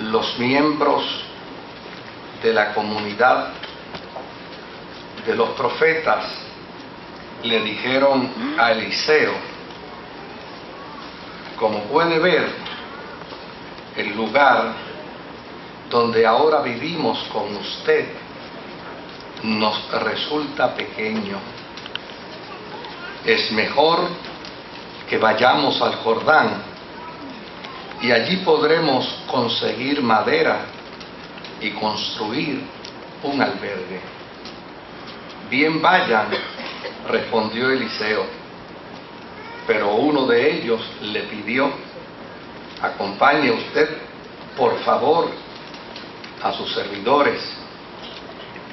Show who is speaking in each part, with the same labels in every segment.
Speaker 1: los miembros de la comunidad de los profetas le dijeron a Eliseo: como puede ver, el lugar donde ahora vivimos con usted nos resulta pequeño. Es mejor que vayamos al Jordán y allí podremos conseguir madera y construir un albergue. Bien, vayan, respondió Eliseo. Pero uno de ellos le pidió: acompañe usted, por favor, a sus servidores.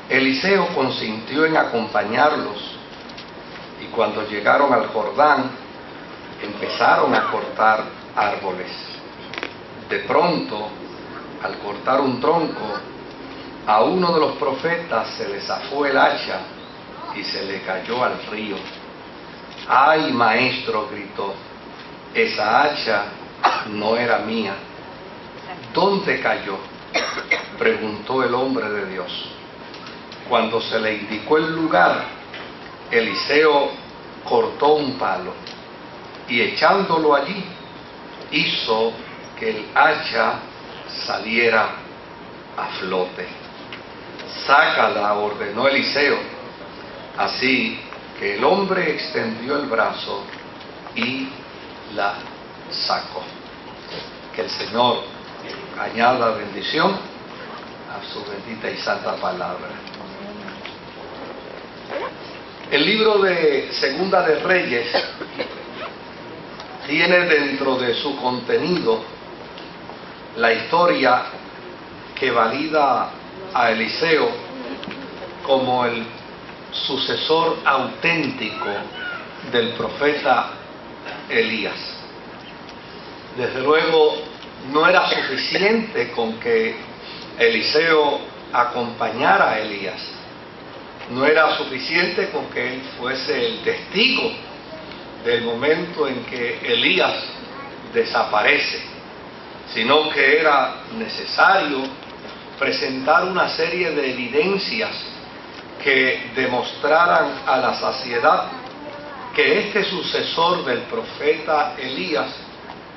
Speaker 1: Eliseo consintió en acompañarlos, y cuando llegaron al Jordán, empezaron a cortar árboles. De pronto, al cortar un tronco, a uno de los profetas se le zafó el hacha y se le cayó al río. ¡Ay, maestro!, gritó, esa hacha no era mía. ¿Dónde cayó?, preguntó el hombre de Dios. Cuando se le indicó el lugar, Eliseo cortó un palo y, echándolo allí, hizo que el hacha saliera a flote. Sácala, ordenó Eliseo. Así que el hombre extendió el brazo y la sacó. Que el Señor añada bendición a su bendita y santa palabra. El libro de Segunda de Reyes tiene dentro de su contenido la historia que valida a Eliseo como el sucesor auténtico del profeta Elías. Desde luego, no era suficiente con que Eliseo acompañara a Elías. No era suficiente con que él fuese el testigo del momento en que Elías desaparece, sino que era necesario presentar una serie de evidencias que demostraran a la saciedad que este sucesor del profeta Elías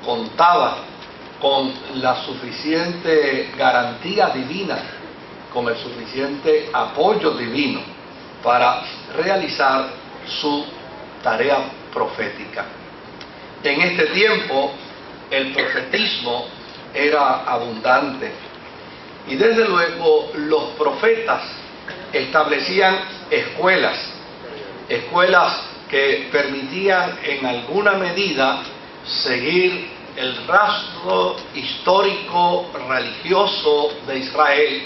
Speaker 1: contaba con la suficiente garantía divina, con el suficiente apoyo divino para realizar su tarea profética. En este tiempo el profetismo era abundante y desde luego los profetas establecían escuelas que permitían en alguna medida seguir el rastro histórico religioso de Israel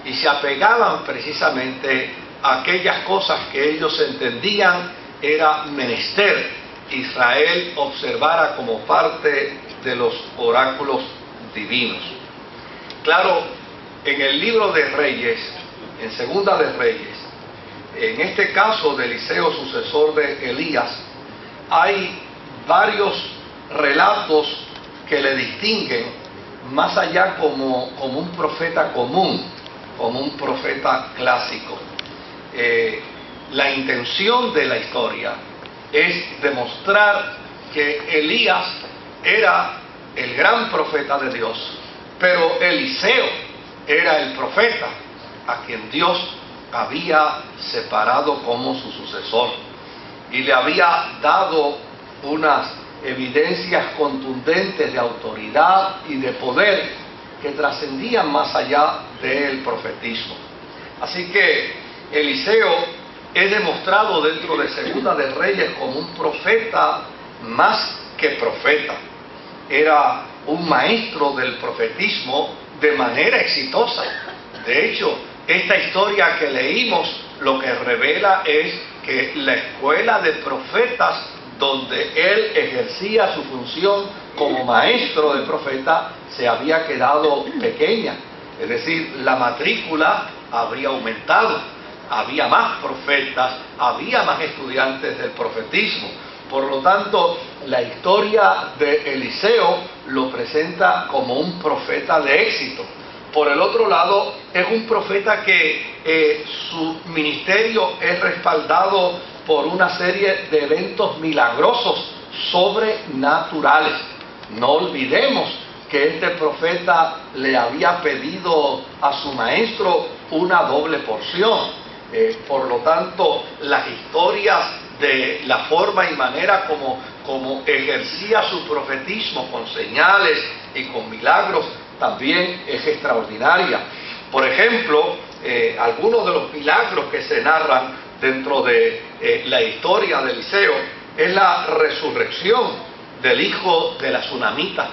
Speaker 1: y se apegaban precisamente a aquellas cosas que ellos entendían era menester Israel observara como parte de los oráculos divinos. Claro, en el libro de Reyes, en Segunda de Reyes, en este caso de Eliseo, sucesor de Elías, hay varios relatos que le distinguen más allá como un profeta común, como un profeta clásico. La intención de la historia es demostrar que Elías era el gran profeta de Dios, pero Eliseo era el profeta a quien Dios había separado como su sucesor y le había dado unas evidencias contundentes de autoridad y de poder que trascendían más allá del profetismo. Así que Eliseo es demostrado dentro de Segunda de Reyes como un profeta más que profeta. Era un maestro del profetismo de manera exitosa. De hecho, esta historia que leímos lo que revela es que la escuela de profetas donde él ejercía su función como maestro de profeta se había quedado pequeña. Es decir, la matrícula habría aumentado, había más profetas, había más estudiantes del profetismo. Por lo tanto, la historia de Eliseo lo presenta como un profeta de éxito, Por el otro lado, es un profeta que su ministerio es respaldado por una serie de eventos milagrosos, sobrenaturales. No olvidemos que este profeta le había pedido a su maestro una doble porción. Por lo tanto, las historias de la forma y manera como ejercía su profetismo con señales y con milagros también es extraordinaria. Por ejemplo, algunos de los milagros que se narran dentro de la historia de Eliseo es la resurrección del hijo de la tsunamita.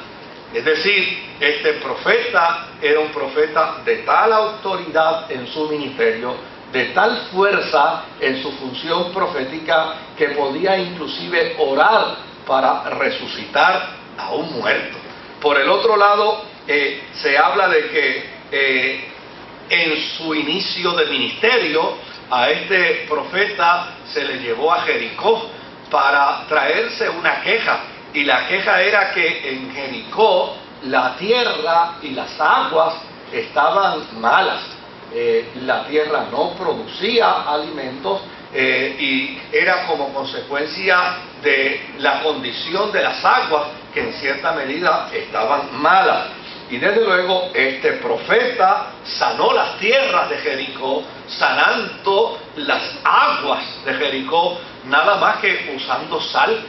Speaker 1: Es decir, este profeta era un profeta de tal autoridad en su ministerio, de tal fuerza en su función profética, que podía inclusive orar para resucitar a un muerto. Por el otro lado, se habla de que en su inicio de ministerio a este profeta se le llevó a Jericó para traerse una queja, y la queja era que en Jericó la tierra y las aguas estaban malas. La tierra no producía alimentos y era como consecuencia de la condición de las aguas, que en cierta medida estaban malas. Y desde luego este profeta sanó las tierras de Jericó, sanando las aguas de Jericó, nada más que usando sal.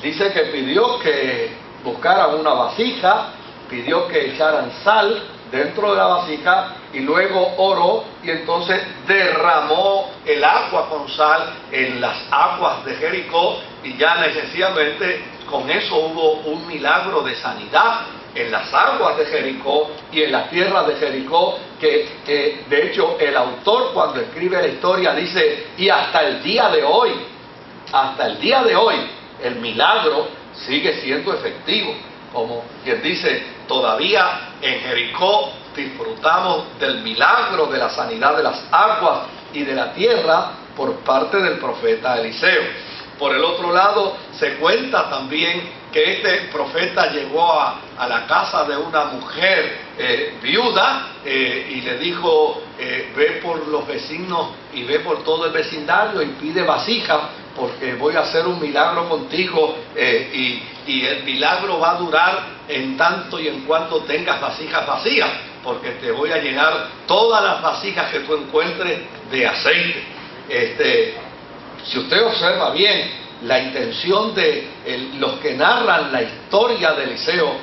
Speaker 1: Dice que pidió que buscaran una vasija, pidió que echaran sal dentro de la vasija y luego oró, y entonces derramó el agua con sal en las aguas de Jericó, y ya necesariamente con eso hubo un milagro de sanidad en las aguas de Jericó y en las tierras de Jericó, que de hecho el autor, cuando escribe la historia, dice: y hasta el día de hoy, el milagro sigue siendo efectivo. Como quien dice, todavía en Jericó disfrutamos del milagro de la sanidad de las aguas y de la tierra por parte del profeta Eliseo. Por el otro lado, se cuenta también que este profeta llegó a la casa de una mujer viuda y le dijo: ve por los vecinos y ve por todo el vecindario y pide vasijas, porque voy a hacer un milagro contigo, y el milagro va a durar en tanto y en cuanto tengas vasijas vacías, porque te voy a llenar todas las vasijas que tú encuentres de aceite. Si usted observa bien, la intención de los que narran la historia de Eliseo,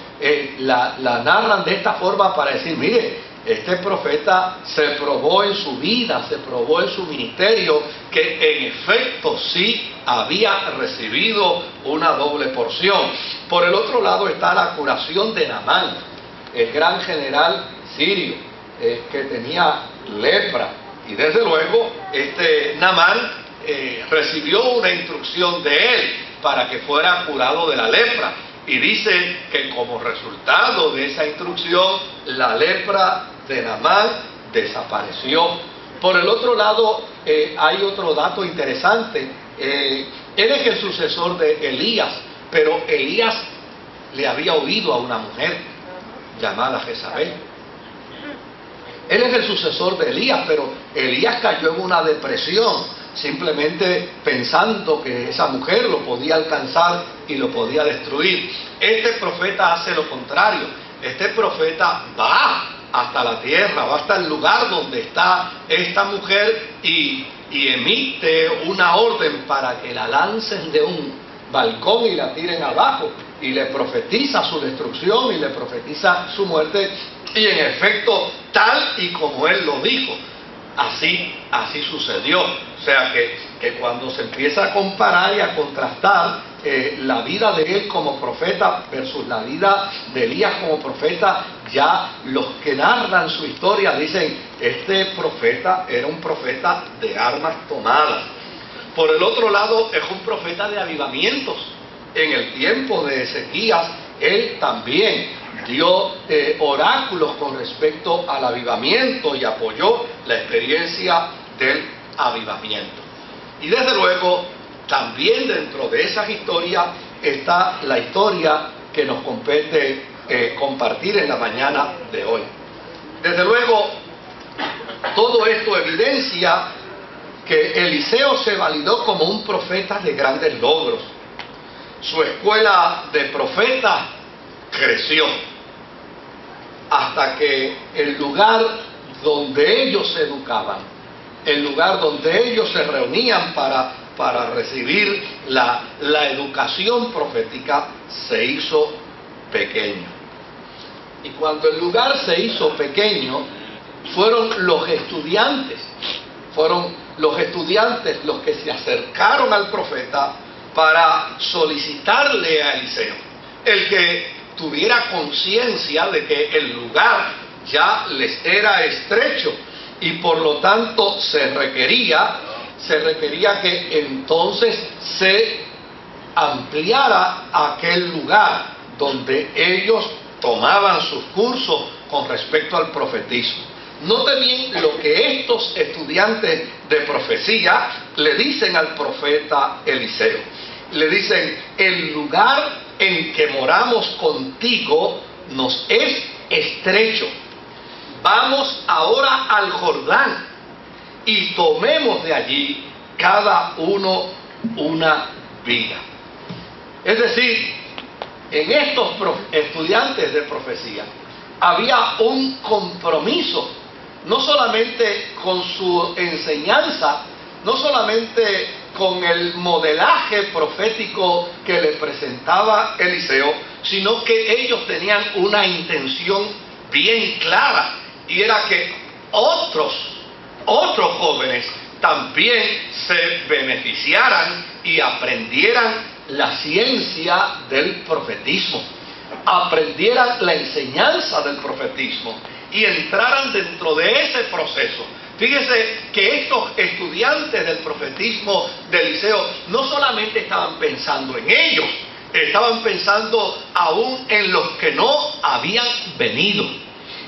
Speaker 1: la narran de esta forma para decir: mire, este profeta se probó en su vida, se probó en su ministerio, que en efecto sí había recibido una doble porción. Por el otro lado está la curación de Naamán, el gran general sirio, que tenía lepra, y desde luego este Naamán recibió una instrucción de él para que fuera curado de la lepra, y dice que como resultado de esa instrucción la lepra de Naamán desapareció. Por el otro lado, hay otro dato interesante. Él es el sucesor de Elías, pero Elías le había oído a una mujer llamada Jezabel. Él es el sucesor de Elías, pero Elías cayó en una depresión, simplemente pensando que esa mujer lo podía alcanzar y lo podía destruir. Este profeta hace lo contrario. Este profeta va hasta la tierra, va hasta el lugar donde está esta mujer y emite una orden para que la lancen de un balcón y la tiren abajo, y le profetiza su destrucción y le profetiza su muerte, y en efecto, tal y como él lo dijo, así sucedió. O sea que cuando se empieza a comparar y a contrastar la vida de él como profeta versus la vida de Elías como profeta, ya los que narran su historia dicen: este profeta era un profeta de armas tomadas. Por el otro lado, es un profeta de avivamientos. En el tiempo de Ezequías, él también dio oráculos con respecto al avivamiento y apoyó la experiencia del avivamiento. Y desde luego, también dentro de esas historias está la historia que nos compete compartir en la mañana de hoy. Desde luego, todo esto evidencia que Eliseo se validó como un profeta de grandes logros. Su escuela de profetas creció hasta que el lugar donde ellos se educaban, el lugar donde ellos se reunían para recibir la educación profética, se hizo pequeño. Y cuando el lugar se hizo pequeño, fueron los estudiantes los que se acercaron al profeta para solicitarle a Eliseo, el que tuviera conciencia de que el lugar ya les era estrecho y por lo tanto se requería que entonces se ampliara aquel lugar donde ellos tomaban sus cursos con respecto al profetismo. Note bien lo que estos estudiantes de profecía le dicen al profeta Eliseo. Le dicen: el lugar en que moramos contigo nos es estrecho. Vamos ahora al Jordán y tomemos de allí cada uno una viga. Es decir, en estos estudiantes de profecía había un compromiso, no solamente con su enseñanza, no solamente con el modelaje profético que le presentaba Eliseo, sino que ellos tenían una intención bien clara, y era que otros jóvenes también se beneficiaran y aprendieran la ciencia del profetismo, aprendieran la enseñanza del profetismo y entraran dentro de ese proceso. Fíjese que estos estudiantes del profetismo de Eliseo no solamente estaban pensando en ellos, estaban pensando aún en los que no habían venido,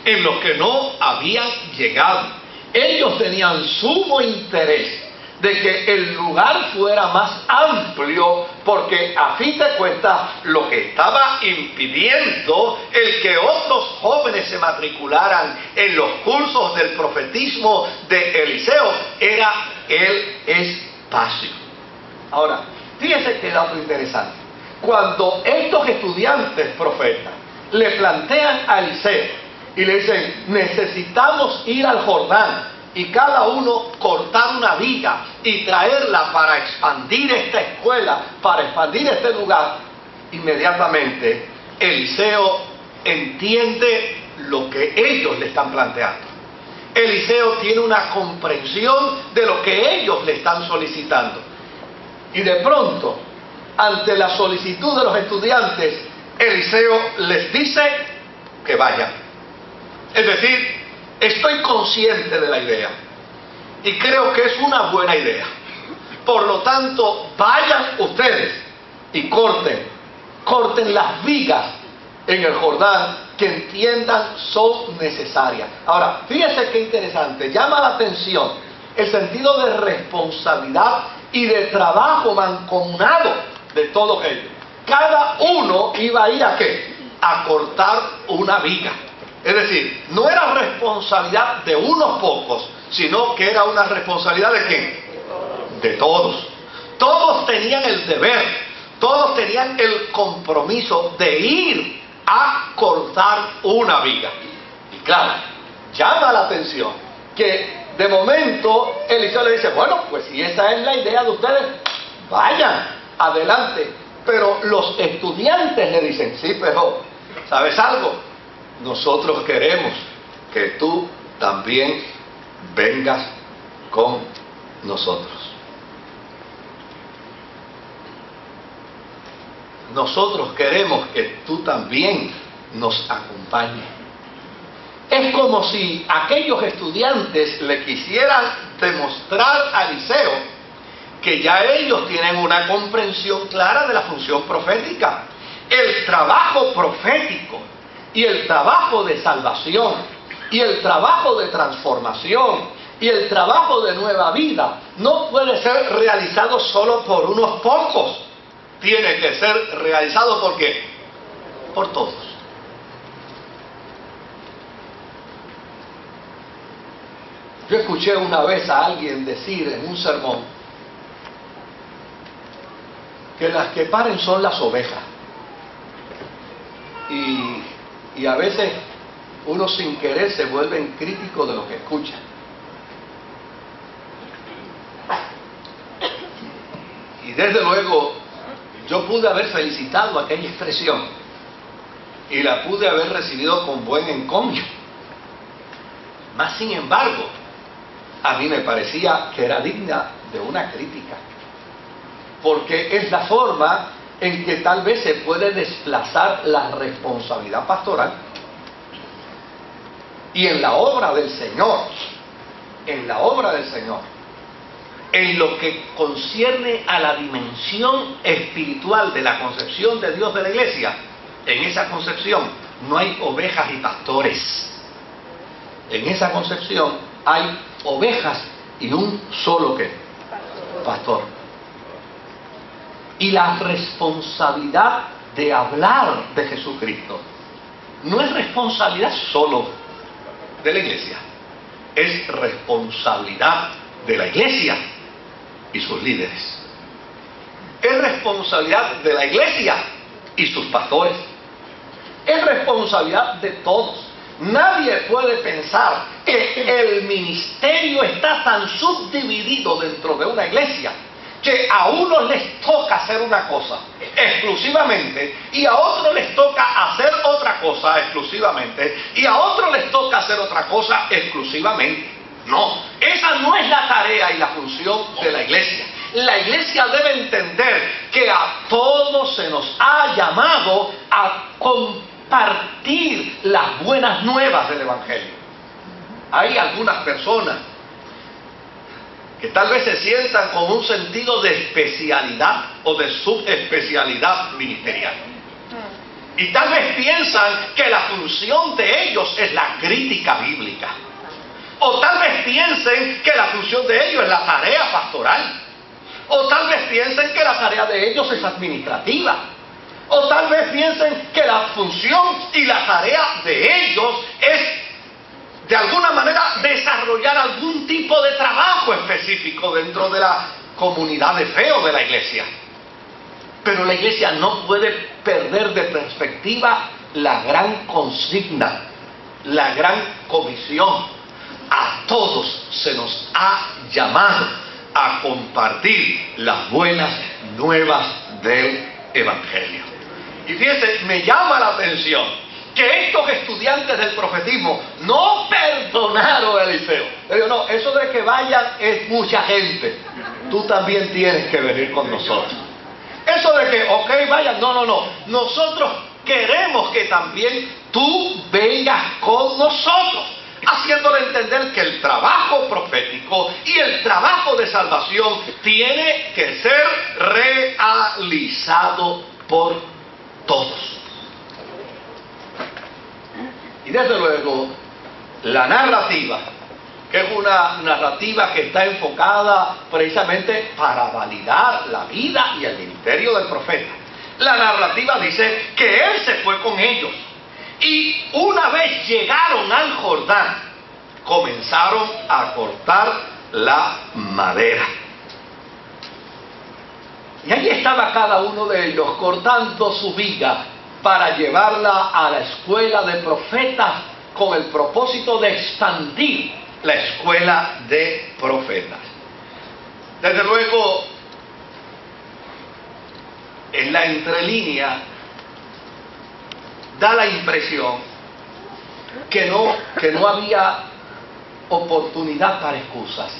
Speaker 1: en los que no habían llegado. Ellos tenían sumo interés de que el lugar fuera más amplio, porque a fin de cuentas lo que estaba impidiendo el que otros jóvenes se matricularan en los cursos del profetismo de Eliseo era el espacio. Ahora, fíjense que dato interesante. Cuando estos estudiantes profetas le plantean a Eliseo y le dicen: necesitamos ir al Jordán y cada uno cortar una viga y traerla para expandir esta escuela, para expandir este lugar, inmediatamente Eliseo entiende lo que ellos le están planteando. Eliseo tiene una comprensión de lo que ellos le están solicitando. Y de pronto, ante la solicitud de los estudiantes, Eliseo les dice que vayan. Es decir, estoy consciente de la idea y creo que es una buena idea. Por lo tanto, vayan ustedes y corten las vigas en el Jordán que entiendan son necesarias. Ahora, fíjense qué interesante, llama la atención el sentido de responsabilidad y de trabajo mancomunado de todos ellos. Cada uno iba a ir ¿a qué? A cortar una viga. Es decir, no era responsabilidad de unos pocos, sino que era una responsabilidad ¿de quién? De todos. Todos tenían el deber, todos tenían el compromiso de ir a cortar una viga. Y claro, llama la atención que de momento Eliseo le dice: bueno, pues si esa es la idea de ustedes, vayan, adelante. Pero los estudiantes le dicen: sí, pero ¿sabes algo? Nosotros queremos que tú también vengas con nosotros. Nosotros queremos que tú también nos acompañes. Es como si aquellos estudiantes le quisieran demostrar a Eliseo que ya ellos tienen una comprensión clara de la función profética. El trabajo profético y el trabajo de salvación y el trabajo de transformación y el trabajo de nueva vida no puede ser realizado solo por unos pocos. Tiene que ser realizado ¿por qué? Por todos. Yo escuché una vez a alguien decir en un sermón que las que paren son las ovejas. Y a veces uno sin querer se vuelve crítico de lo que escucha. Y desde luego yo pude haber felicitado aquella expresión y la pude haber recibido con buen encomio. Mas sin embargo, a mí me parecía que era digna de una crítica, porque es la forma en que tal vez se puede desplazar la responsabilidad pastoral. Y en la obra del Señor, en lo que concierne a la dimensión espiritual de la concepción de Dios de la iglesia, en esa concepción no hay ovejas y pastores. En esa concepción hay ovejas y un solo ¿qué? Pastor. Y la responsabilidad de hablar de Jesucristo no es responsabilidad solo de la iglesia, es responsabilidad de la iglesia y sus líderes. Es responsabilidad de la iglesia y sus pastores. Es responsabilidad de todos. Nadie puede pensar que el ministerio está tan subdividido dentro de una iglesia que a unos les toca hacer una cosa exclusivamente y a otros les toca hacer otra cosa exclusivamente y a otros les toca hacer otra cosa exclusivamente. No, esa no es la tarea y la función de la iglesia. La iglesia debe entender que a todos se nos ha llamado a compartir las buenas nuevas del Evangelio. Hay algunas personas que tal vez se sientan con un sentido de especialidad o de subespecialidad ministerial. Y tal vez piensan que la función de ellos es la crítica bíblica. O tal vez piensen que la función de ellos es la tarea pastoral. O tal vez piensen que la tarea de ellos es administrativa. O tal vez piensen que la función y la tarea de ellos es, de alguna manera, desarrollar algún tipo de trabajo específico dentro de la comunidad de fe o de la iglesia. Pero la iglesia no puede perder de perspectiva la gran consigna, la gran comisión. A todos se nos ha llamado a compartir las buenas nuevas del Evangelio. Y fíjense, me llama la atención que estos estudiantes del profetismo no perdonaron a Eliseo. Le digo, no, eso de que vayan es mucha gente. Tú también tienes que venir con nosotros. Eso de que, ok, vayan, no. Nosotros queremos que también tú vengas con nosotros, haciéndole entender que el trabajo profético y el trabajo de salvación tiene que ser realizado por todos. Y desde luego, la narrativa, que es una narrativa que está enfocada precisamente para validar la vida y el ministerio del profeta. La narrativa dice que él se fue con ellos. Y una vez llegaron al Jordán, comenzaron a cortar la madera. Y allí estaba cada uno de ellos cortando su viga para llevarla a la escuela de profetas con el propósito de expandir la escuela de profetas. Desde luego, en la entrelínea da la impresión que no había oportunidad para excusas.